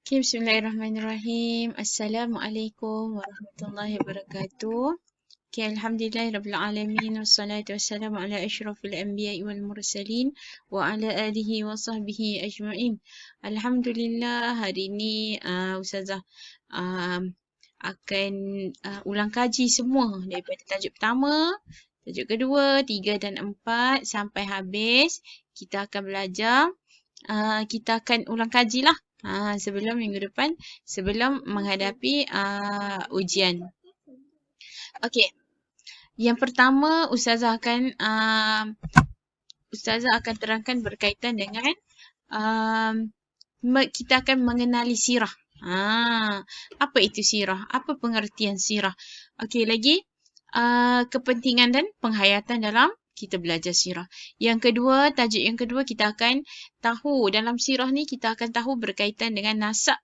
Okay, Bismillahirrahmanirrahim. Assalamualaikum warahmatullahi wabarakatuh. Okay, Alhamdulillahirabbil alamin wassalatu wassalamu ala asyrafil anbiya'i wal mursalin wa ala alihi wa sahbihi ajma'in. Alhamdulillah hari ini Ustazah akan ulang kaji semua daripada tajuk pertama, tajuk kedua, 3 dan 4 sampai habis. Kita akan belajar, kita akan ulang kaji lah. Sebelum minggu depan, sebelum menghadapi ujian. Okey. Yang pertama Ustazah akan terangkan berkaitan dengan kita akan mengenali sirah. Apa itu sirah? Apa pengertian sirah? Okey, lagi kepentingan dan penghayatan dalam kita belajar sirah. Yang kedua, tajuk yang kedua kita akan tahu dalam sirah ni kita akan tahu berkaitan dengan nasab,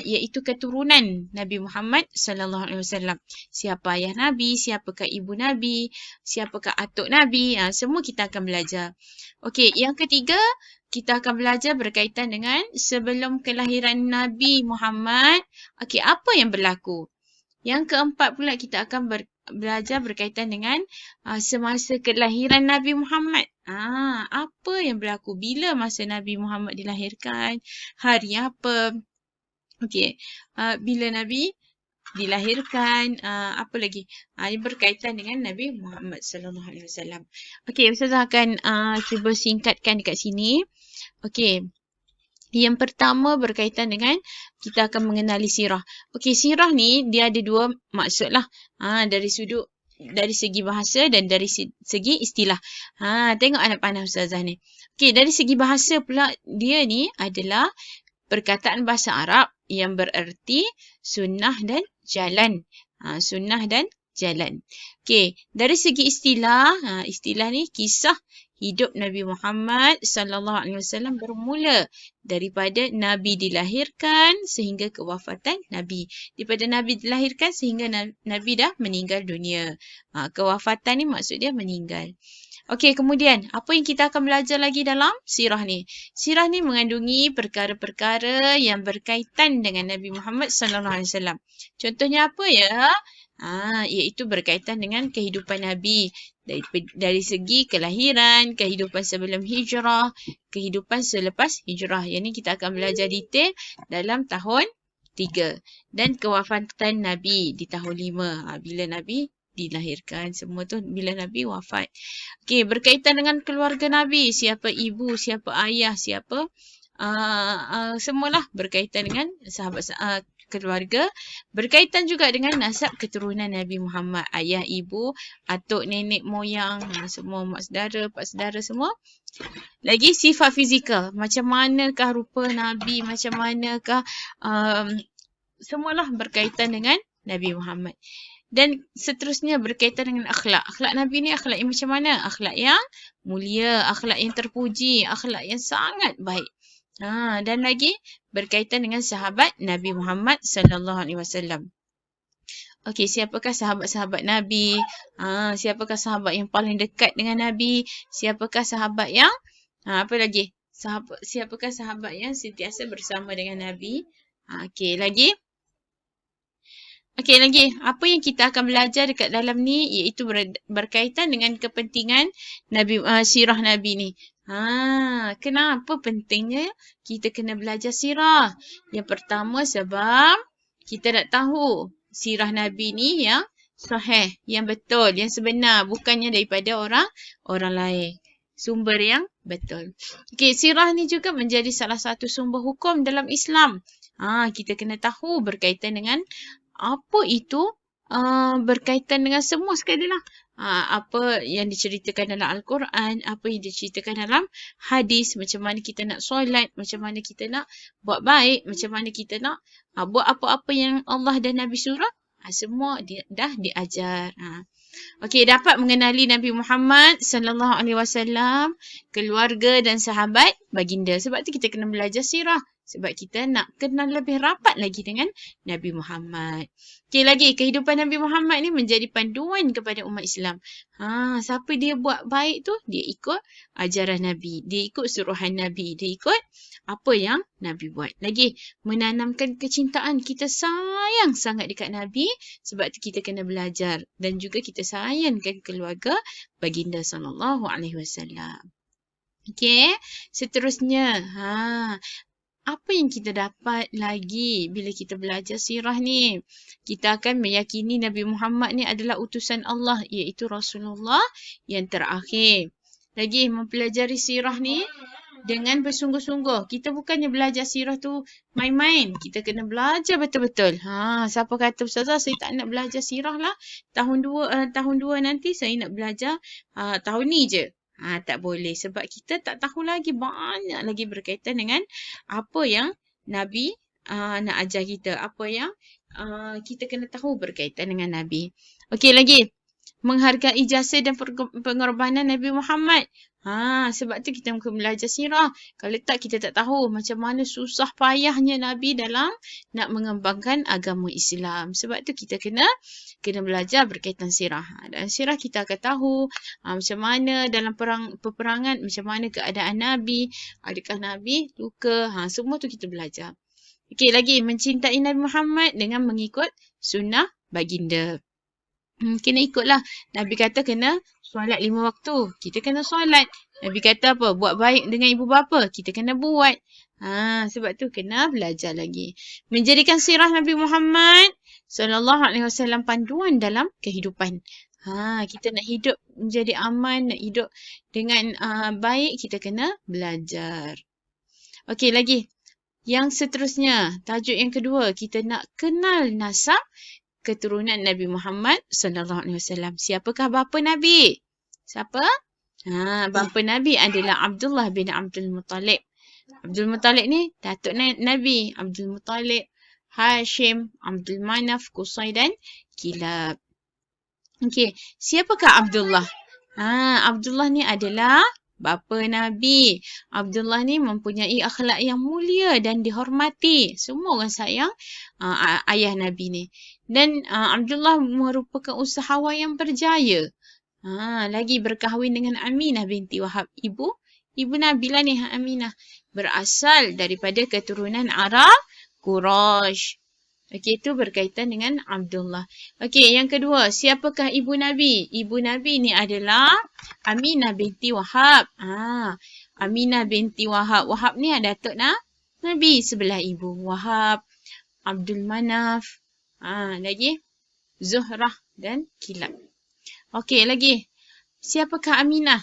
iaitu keturunan Nabi Muhammad sallallahu alaihi wasallam. Siapa ayah Nabi, siapakah ibu Nabi, siapakah atuk Nabi, semua kita akan belajar. Okey, yang ketiga kita akan belajar berkaitan dengan sebelum kelahiran Nabi Muhammad, okey, apa yang berlaku. Yang keempat pula kita akan belajar berkaitan dengan semasa kelahiran Nabi Muhammad. Apa yang berlaku bila masa Nabi Muhammad dilahirkan, hari apa. Okey, bila Nabi dilahirkan, apa lagi? Ini berkaitan dengan Nabi Muhammad sallallahu alaihi wasallam. Okey, Ustazah akan cuba singkatkan dekat sini. Okey. Yang pertama berkaitan dengan kita akan mengenali sirah. Okey, sirah ni dia ada dua maksud lah. Dari segi bahasa dan dari segi istilah. Tengok anak panah Ustazah ni. Okey, dari segi bahasa pula dia ni adalah perkataan bahasa Arab yang bererti sunnah dan jalan. Sunnah dan jalan. Okey, dari segi istilah, istilah ni kisah hidup Nabi Muhammad sallallahu alaihi wasallam bermula daripada Nabi dilahirkan sehingga kewafatan Nabi. Daripada Nabi dilahirkan sehingga Nabi dah meninggal dunia. Kewafatan ni maksud dia meninggal. Okey, kemudian apa yang kita akan belajar lagi dalam sirah ni? Sirah ni mengandungi perkara-perkara yang berkaitan dengan Nabi Muhammad sallallahu alaihi wasallam. Contohnya apa ya? Iaitu berkaitan dengan kehidupan Nabi dari segi kelahiran, kehidupan sebelum hijrah, kehidupan selepas hijrah. Yang ni kita akan belajar detail dalam tahun 3 dan kewafatan Nabi di tahun 5. Bila Nabi dilahirkan, semua tu bila Nabi wafat. Okey, berkaitan dengan keluarga Nabi, siapa ibu, siapa ayah, siapa semualah berkaitan dengan sahabat keluarga, berkaitan juga dengan nasab keturunan Nabi Muhammad, ayah, ibu, atuk, nenek, moyang, semua mak saudara, pak saudara semua. Lagi sifat fizikal, macam manakah rupa Nabi, macam manakah semualah berkaitan dengan Nabi Muhammad. Dan seterusnya berkaitan dengan akhlak. Akhlak Nabi ni akhlak yang macam mana? Akhlak yang mulia, akhlak yang terpuji, akhlak yang sangat baik. Dan lagi berkaitan dengan sahabat Nabi Muhammad sallallahu alaihi wasallam. Okey, siapakah sahabat-sahabat Nabi? Siapakah sahabat yang paling dekat dengan Nabi? Siapakah sahabat yang apa lagi? Siapakah sahabat yang sentiasa bersama dengan Nabi? Okey, lagi apa yang kita akan belajar dekat dalam ni iaitu berkaitan dengan kepentingan Nabi, sirah Nabi ni. Kenapa pentingnya kita kena belajar sirah? Yang pertama sebab kita nak tahu sirah Nabi ni yang sahih, yang betul, yang sebenar, bukannya daripada orang lain. Sumber yang betul. Okey, sirah ni juga menjadi salah satu sumber hukum dalam Islam. Kita kena tahu berkaitan dengan apa itu, berkaitan dengan semua sekali lah. Apa yang diceritakan dalam Al-Quran, apa yang diceritakan dalam hadis, macam mana kita nak solat, macam mana kita nak buat baik, macam mana kita nak buat apa-apa yang Allah dan Nabi suruh, semua dah diajar. Okey, dapat mengenali Nabi Muhammad sallallahu alaihi wasallam, keluarga dan sahabat baginda. Sebab tu kita kena belajar sirah. Sebab kita nak kenal lebih rapat lagi dengan Nabi Muhammad. Okey, lagi kehidupan Nabi Muhammad ni menjadi panduan kepada umat Islam. Siapa dia buat baik tu, dia ikut ajaran Nabi, dia ikut suruhan Nabi, dia ikut apa yang Nabi buat. Lagi menanamkan kecintaan, kita sayang sangat dekat Nabi, sebab tu kita kena belajar, dan juga kita sayangkan keluarga baginda sallallahu alaihi wasallam. Okey, seterusnya, apa yang kita dapat lagi bila kita belajar sirah ni? Kita akan meyakini Nabi Muhammad ni adalah utusan Allah, iaitu Rasulullah yang terakhir. Lagi mempelajari sirah ni dengan bersungguh-sungguh. Kita bukannya belajar sirah tu main-main. Kita kena belajar betul-betul. Siapa kata, Ustazah, saya tak nak belajar sirah lah. Tahun 2 nanti saya nak belajar tahun ni je. Tak boleh, sebab kita tak tahu lagi, banyak lagi berkaitan dengan apa yang Nabi nak ajar kita, apa yang kita kena tahu berkaitan dengan Nabi. Okey, lagi menghargai jasa dan pengorbanan Nabi Muhammad. Sebab tu kita mungkin belajar sirah. Kalau tak, kita tak tahu macam mana susah payahnya Nabi dalam nak mengembangkan agama Islam. Sebab tu kita kena belajar berkaitan sirah. Dan sirah kita akan tahu macam mana dalam peperangan, macam mana keadaan Nabi, adakah Nabi luka, semua tu kita belajar. Okey, lagi mencintai Nabi Muhammad dengan mengikut sunnah baginda. Kena ikutlah. Nabi kata kena solat 5 waktu. Kita kena solat. Nabi kata apa? Buat baik dengan ibu bapa. Kita kena buat. Sebab tu kena belajar lagi. Menjadikan sirah Nabi Muhammad SAW panduan dalam kehidupan. Kita nak hidup menjadi aman, nak hidup dengan baik, kita kena belajar. Okey, lagi. Yang seterusnya, tajuk yang kedua, kita nak kenal nasab keturunan Nabi Muhammad SAW. Siapakah bapa Nabi? Siapa? Bapa Nabi adalah Abdullah bin Abdul Muttalib. Abdul Muttalib ni datuk Nabi. Abdul Muttalib, Hashim, Abdul Manaf, Qusay dan Kilab. Okey, siapakah Abdullah? Abdullah ni adalah bapa Nabi. Abdullah ni mempunyai akhlak yang mulia dan dihormati. Semua orang sayang ayah Nabi ni. Dan Abdullah merupakan usahawan yang berjaya. Lagi berkahwin dengan Aminah binti Wahab. Ibu Nabi lah ni, Aminah. Berasal daripada keturunan Arab Quraisy. Okey, itu berkaitan dengan Abdullah. Okey, yang kedua, siapakah ibu Nabi? Ibu Nabi ni adalah Aminah binti Wahab. Aminah binti Wahab. Wahab ni ada datuk Nabi sebelah ibu. Wahab, Abdul Manaf, lagi Zuhrah dan Kilab. Okey, lagi. Siapakah Aminah?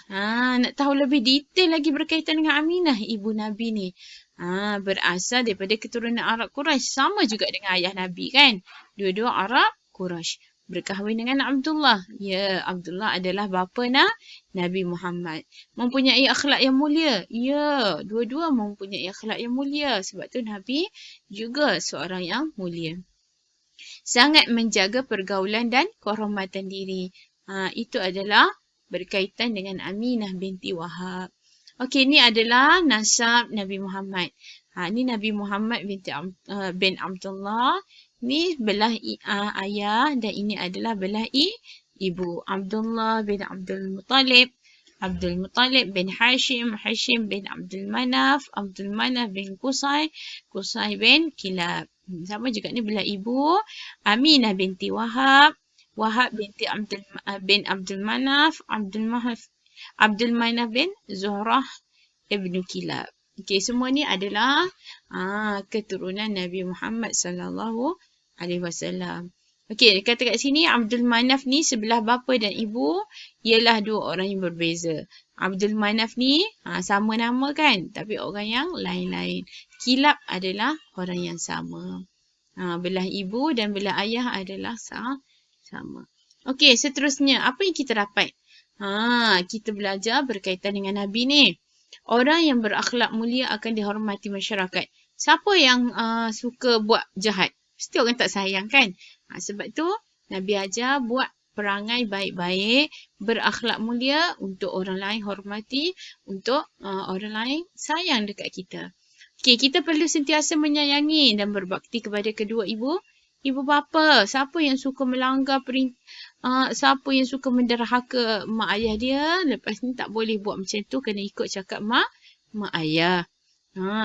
Nak tahu lebih detail lagi berkaitan dengan Aminah, ibu Nabi ni. Berasal daripada keturunan Arab Quraisy. Sama juga dengan ayah Nabi kan. Dua-dua Arab Quraisy. Berkahwin dengan Abdullah. Ya, Abdullah adalah bapa Nabi Muhammad. Mempunyai akhlak yang mulia. Ya, dua-dua mempunyai akhlak yang mulia. Sebab tu Nabi juga seorang yang mulia. Sangat menjaga pergaulan dan kehormatan diri. Itu adalah berkaitan dengan Aminah binti Wahab. Okey, ni adalah nasab Nabi Muhammad. Ni Nabi Muhammad bin Abdullah. Ni belah ayah dan ini adalah belah ibu. Abdullah bin Abdul Muttalib. Abdul Muttalib bin Hashim. Hashim bin Abdul Manaf. Abdul Manaf bin Qusay. Qusay bin Kilab. Sama juga ni belah ibu. Aminah binti Wahab. Wahab binti bin Abdul Manaf. Abdul Manaf bin Zuhrah ibnu Kilab. Okey, semua ni adalah keturunan Nabi Muhammad sallallahu alaihi wasallam. Okey, kata kat sini Abdul Manaf ni sebelah bapa dan ibu ialah dua orang yang berbeza. Abdul Manaf ni sama nama kan, tapi orang yang lain-lain. Kilab adalah orang yang sama. Belah ibu dan belah ayah adalah sama. Okey, seterusnya apa yang kita dapat? Kita belajar berkaitan dengan Nabi ni. Orang yang berakhlak mulia akan dihormati masyarakat. Siapa yang suka buat jahat? Mesti orang tak sayang kan? Sebab tu Nabi ajar buat perangai baik-baik, berakhlak mulia untuk orang lain hormati, untuk orang lain sayang dekat kita. Okey, kita perlu sentiasa menyayangi dan berbakti kepada kedua ibu bapa. Siapa yang suka melanggar siapa yang suka menderhaka mak ayah dia, lepas ni tak boleh buat macam tu, kena ikut cakap mak ayah.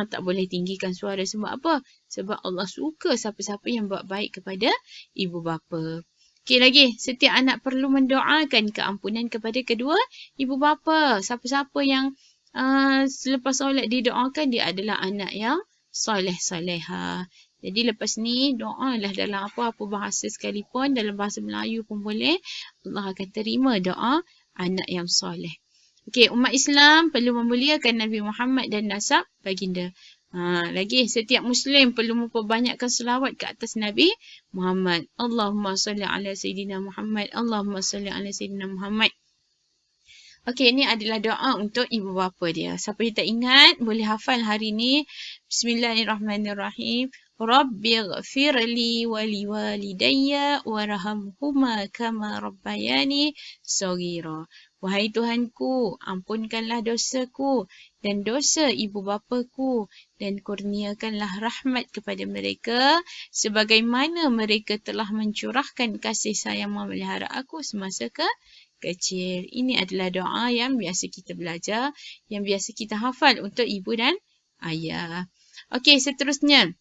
Tak boleh tinggikan suara sebab apa? Sebab Allah suka siapa-siapa yang buat baik kepada ibu bapa. Okey lagi, setiap anak perlu mendoakan keampunan kepada kedua ibu bapa. Siapa-siapa yang selepas solat didoakan, dia adalah anak yang soleh-soleha. Jadi lepas ni doalah dalam apa-apa bahasa sekalipun, dalam bahasa Melayu pun boleh. Allah akan terima doa anak yang soleh. Okey, umat Islam perlu memuliakan Nabi Muhammad dan nasab baginda. Lagi, setiap Muslim perlu memperbanyakkan selawat ke atas Nabi Muhammad. Allahumma salli ala Sayyidina Muhammad. Allahumma salli ala Sayyidina Muhammad. Okey, ini adalah doa untuk ibu bapa dia. Siapa yang tak ingat, boleh hafal hari ni. Bismillahirrahmanirrahim. Rabbighfirli wa liwalidayya warhamhuma kama rabbayani shaghira. Wahai Tuhanku, ampunkanlah dosaku dan dosa ibu bapaku dan kurniakanlah rahmat kepada mereka sebagaimana mereka telah mencurahkan kasih sayang memelihara aku semasa kecil. Ini adalah doa yang biasa kita belajar, yang biasa kita hafal untuk ibu dan ayah. Okey, seterusnya.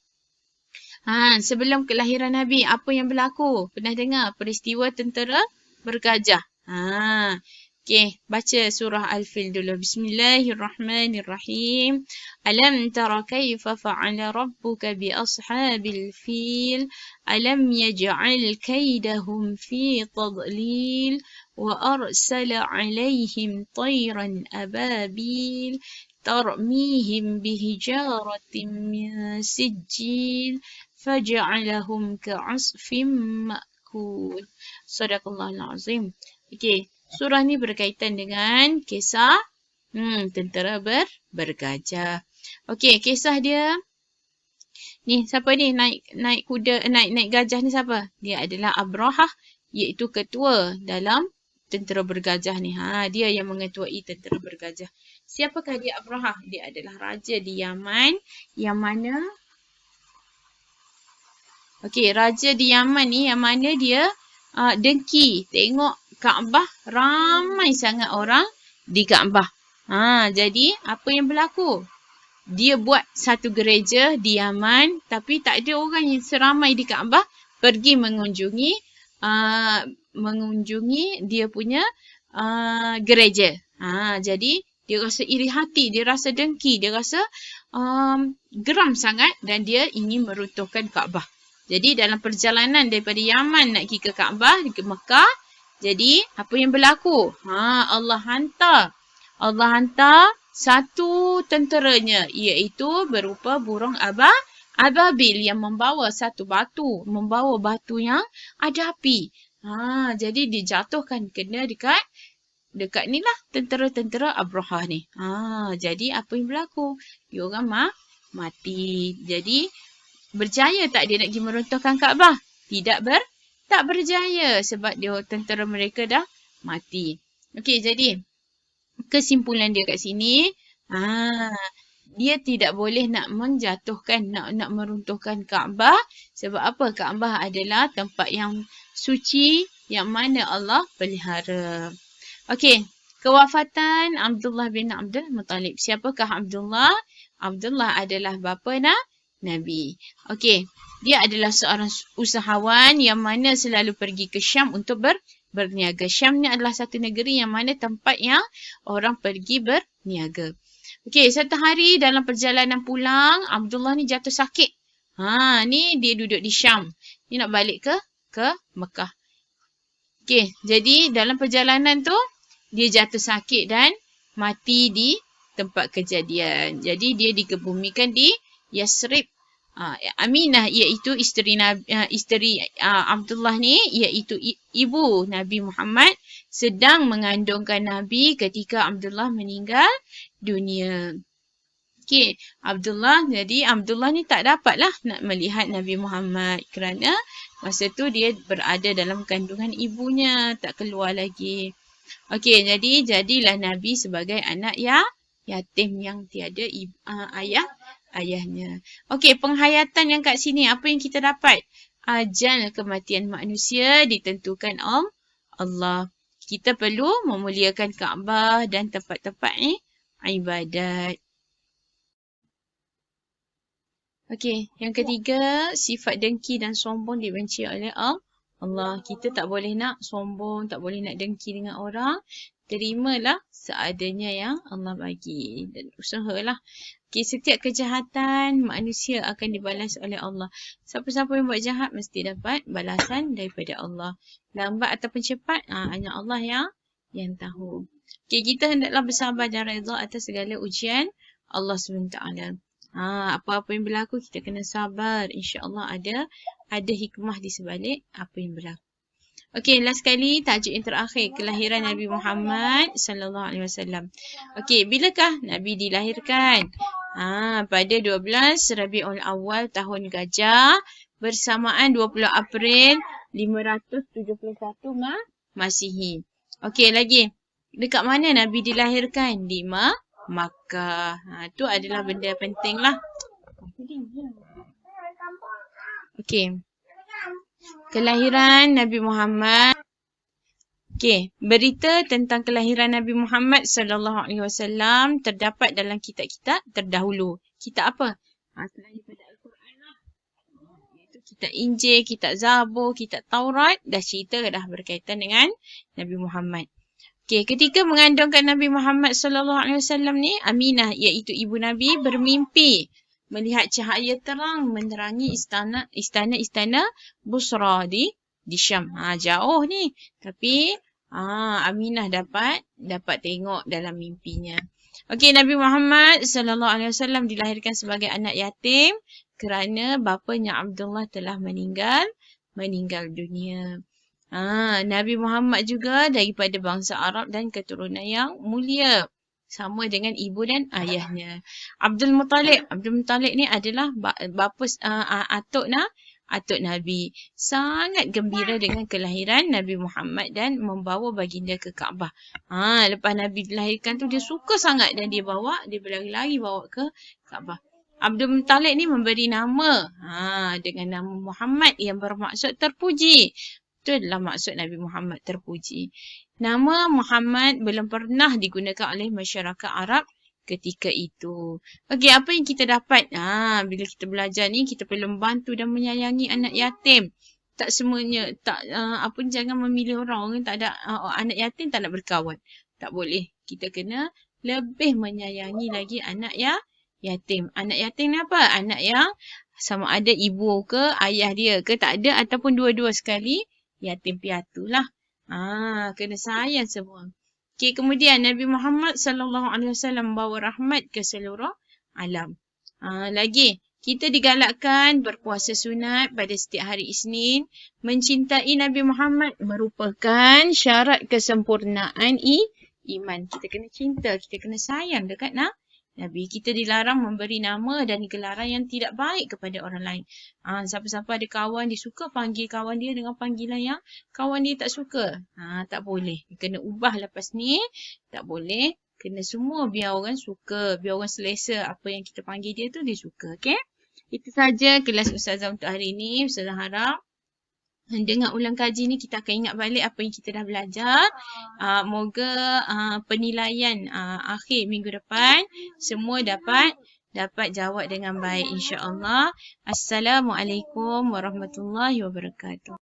Sebelum kelahiran Nabi, apa yang berlaku? Pernah dengar peristiwa tentera bergajah? Okey, baca surah Al-Fil dulu. Bismillahirrahmanirrahim. Alam tara kaifa fa'ala rabbuka bi ashabil fil? Alam yaj'al kaidahum fi tadlil? Wa arsala 'alaihim tayran ababil? Tarmihim bihijaratin min sijil? Faj'alahum ka'asfim ma'kul. Sadaqallahul azim. Okey. Surah ni berkaitan dengan kisah tentera bergajah. Okey, kisah dia ni siapa ni naik kuda naik gajah ni siapa? Dia adalah Abrahah, iaitu ketua dalam tentera bergajah ni. Dia yang mengetuai tentera bergajah. Siapakah dia Abrahah? Dia adalah raja di Yaman yang mana raja di Yaman ni yang mana dia dengki tengok Kaabah, ramai sangat orang di Kaabah. Jadi apa yang berlaku? Dia buat satu gereja di Yaman, tapi tak ada orang yang seramai di Kaabah pergi mengunjungi dia punya gereja. Jadi dia rasa iri hati, dia rasa dengki, dia rasa geram sangat dan dia ingin meruntuhkan Kaabah. Jadi dalam perjalanan daripada Yaman nak pergi ke Kaabah, ke Mekah, jadi apa yang berlaku? Allah hantar satu tenteranya, iaitu berupa burung ababil yang membawa satu batu, membawa batu yang ada api. Jadi dijatuhkan kena dekat ni lah tentera-tentera Abrahah ni. Jadi apa yang berlaku? Dia orang mati. Jadi berjaya tak dia nak pergi meruntuhkan Kaabah? Tak berjaya sebab tentera mereka dah mati. Okey, jadi kesimpulan dia kat sini, dia tidak boleh nak menjatuhkan, nak meruntuhkan Kaabah. Sebab apa? Kaabah adalah tempat yang suci yang mana Allah pelihara. Okey, kewafatan Abdullah bin Abdul Muttalib. Siapakah Abdullah? Abdullah adalah bapa Nabi. Okey, dia adalah seorang usahawan yang mana selalu pergi ke Syam untuk berniaga. Syam ni adalah satu negeri yang mana tempat yang orang pergi berniaga. Okey, satu hari dalam perjalanan pulang, Abdullah ni jatuh sakit. Ni dia duduk di Syam. Dia nak balik ke Mekah. Okey, jadi dalam perjalanan tu, dia jatuh sakit dan mati di tempat kejadian. Jadi dia dikebumikan di Yasrib. Aminah iaitu isteri Abdullah ni, iaitu ibu Nabi Muhammad, sedang mengandungkan Nabi ketika Abdullah meninggal dunia. Okey, Abdullah ni tak dapatlah nak melihat Nabi Muhammad kerana masa tu dia berada dalam kandungan ibunya, tak keluar lagi. Okey, jadilah Nabi sebagai anak yatim yang tiada ayahnya. Okey, penghayatan yang kat sini, apa yang kita dapat? Ajal kematian manusia ditentukan Allah. Kita perlu memuliakan Kaabah dan tempat-tempat ibadat. Okey, yang ketiga, sifat dengki dan sombong dibenci oleh Allah. Kita tak boleh nak sombong, tak boleh nak dengki dengan orang. Terimalah seadanya yang Allah bagi dan usahalah. Okay, setiap kejahatan manusia akan dibalas oleh Allah. Siapa-siapa yang buat jahat mesti dapat balasan daripada Allah. Lambat ataupun cepat, hanya Allah yang tahu. Okay, kita hendaklah bersabar dan redha atas segala ujian Allah SWT. Apa-apa yang berlaku kita kena sabar. InsyaAllah ada hikmah di sebalik apa yang berlaku. Okey, last sekali tajuk yang terakhir, kelahiran Nabi Muhammad sallallahu alaihi wasallam. Okey, bilakah Nabi dilahirkan? Pada 12 Rabiul Awal tahun Gajah bersamaan 20 April 571 Masihi. Okey, lagi. Dekat mana Nabi dilahirkan? Di Makkah. Tu adalah benda penting lah. Okey. Kelahiran Nabi Muhammad. Okey, berita tentang kelahiran Nabi Muhammad sallallahu alaihi wasallam terdapat dalam kitab-kitab terdahulu. Kitab apa? Selain daripada Al-Quran lah. Iaitu kitab Injil, kitab Zabur, kitab Taurat dah cerita dah berkaitan dengan Nabi Muhammad. Okey, ketika mengandungkan Nabi Muhammad sallallahu alaihi wasallam ni, Aminah iaitu ibu Nabi bermimpi melihat cahaya terang menerangi istana Busra di Syam. Jauh ni. Tapi Aminah dapat tengok dalam mimpinya. Okey, Nabi Muhammad sallallahu alaihi wasallam dilahirkan sebagai anak yatim kerana bapanya Abdullah telah meninggal dunia. Nabi Muhammad juga daripada bangsa Arab dan keturunan yang mulia. Sama dengan ibu dan ayahnya. Abdul Muttalib ni adalah bapa atuk Nabi. Sangat gembira dengan kelahiran Nabi Muhammad dan membawa baginda ke Kaabah. Lepas Nabi dilahirkan tu dia suka sangat dan dia berlari-lari bawa ke Kaabah. Abdul Muttalib ni memberi nama dengan nama Muhammad yang bermaksud terpuji. Itu adalah maksud Nabi Muhammad terpuji. Nama Muhammad belum pernah digunakan oleh masyarakat Arab ketika itu. Okey, apa yang kita dapat? Bila kita belajar ni, kita perlu membantu dan menyayangi anak yatim. Tak semuanya, jangan memilih orang yang tak ada anak yatim tak nak berkawan. Tak boleh. Kita kena lebih menyayangi lagi anak yatim. Anak yatim ni apa? Anak yang sama ada ibu ke ayah dia ke tak ada ataupun dua-dua sekali. Yatim piatu lah. Kena sayang semua. Okey, kemudian Nabi Muhammad sallallahu alaihi wasallam membawa rahmat ke seluruh alam. Lagi, kita digalakkan berpuasa sunat pada setiap hari Isnin. Mencintai Nabi Muhammad merupakan syarat kesempurnaan iman. Kita kena cinta, kita kena sayang dekat Nabi. Kita dilarang memberi nama dan gelaran yang tidak baik kepada orang lain. Siapa-siapa ada kawan, dia suka panggil kawan dia dengan panggilan yang kawan dia tak suka. Tak boleh. Kena ubah lepas ni. Tak boleh. Kena semua biar orang suka. Biar orang selesa apa yang kita panggil dia tu, dia suka. Okay? Itu saja kelas Ustazah untuk hari ini. Ustazah harap dengan ulang kaji ni kita akan ingat balik apa yang kita dah belajar. Moga penilaian akhir minggu depan semua dapat jawab dengan baik insya-Allah. Assalamualaikum warahmatullahi wabarakatuh.